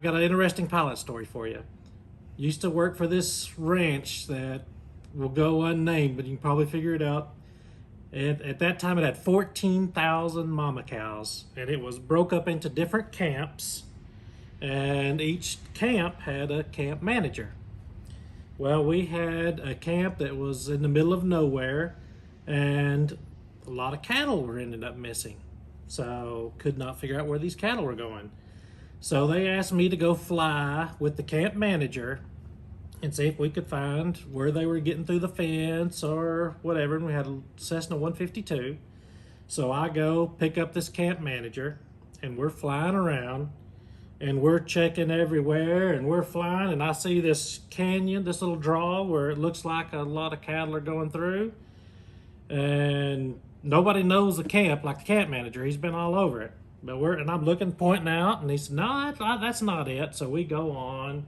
I got an interesting pilot story for you. Used to work for this ranch that will go unnamed, but you can probably figure it out. And at that time, it had 14,000 mama cows, and it was broke up into different camps, and each camp had a camp manager. Well, we had a camp that was in the middle of nowhere, and a lot of cattle were ended up missing. So could not figure out where these cattle were going. So they asked me to go fly with the camp manager and see if we could find where they were getting through the fence or whatever. And we had a Cessna 152. So I go pick up this camp manager, and we're flying around, and we're checking everywhere, and we're flying, and I see this canyon, this little draw where it looks like a lot of cattle are going through. And nobody knows the camp like the camp manager. He's been all over it. But I'm looking, pointing out, and he said, no, that's not it. So we go on,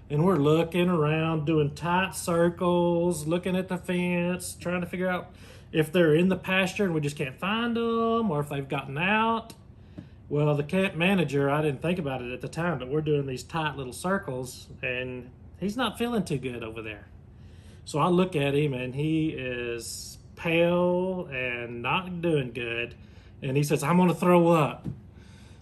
and we're looking around, doing tight circles, looking at the fence, trying to figure out if they're in the pasture and we just can't find them, or if they've gotten out. Well, the camp manager, I didn't think about it at the time, but we're doing these tight little circles, and he's not feeling too good over there. So I look at him, and he is pale and not doing good. And he says, I'm going to throw up.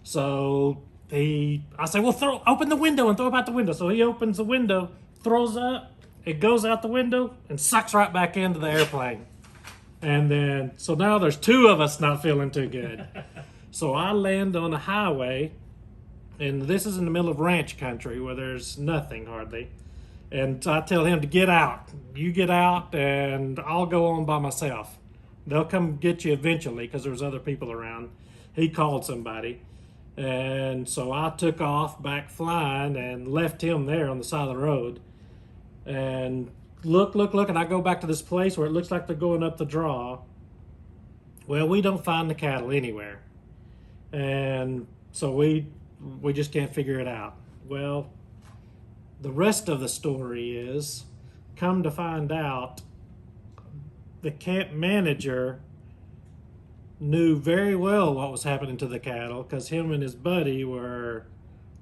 So I say, well, open the window and throw up out the window. So he opens the window, throws up, it goes out the window, and sucks right back into the airplane. And then, so now there's two of us not feeling too good. So I land on a highway, and this is in the middle of ranch country where there's nothing hardly. And I tell him to get out. You get out, and I'll go on by myself. They'll come get you eventually because there's other people around. He called somebody. And so I took off back flying and left him there on the side of the road. And look, and I go back to this place where it looks like they're going up the draw. Well, we don't find the cattle anywhere. And so we just can't figure it out. Well, the rest of the story is, come to find out, the camp manager knew very well what was happening to the cattle because him and his buddy were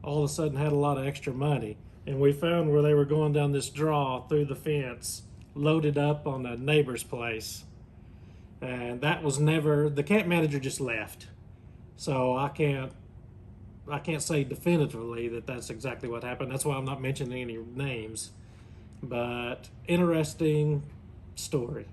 all of a sudden had a lot of extra money. And we found where they were going down this draw through the fence, loaded up on a neighbor's place. And that was never, the camp manager just left. So I can't say definitively that that's exactly what happened. That's why I'm not mentioning any names. But interesting story.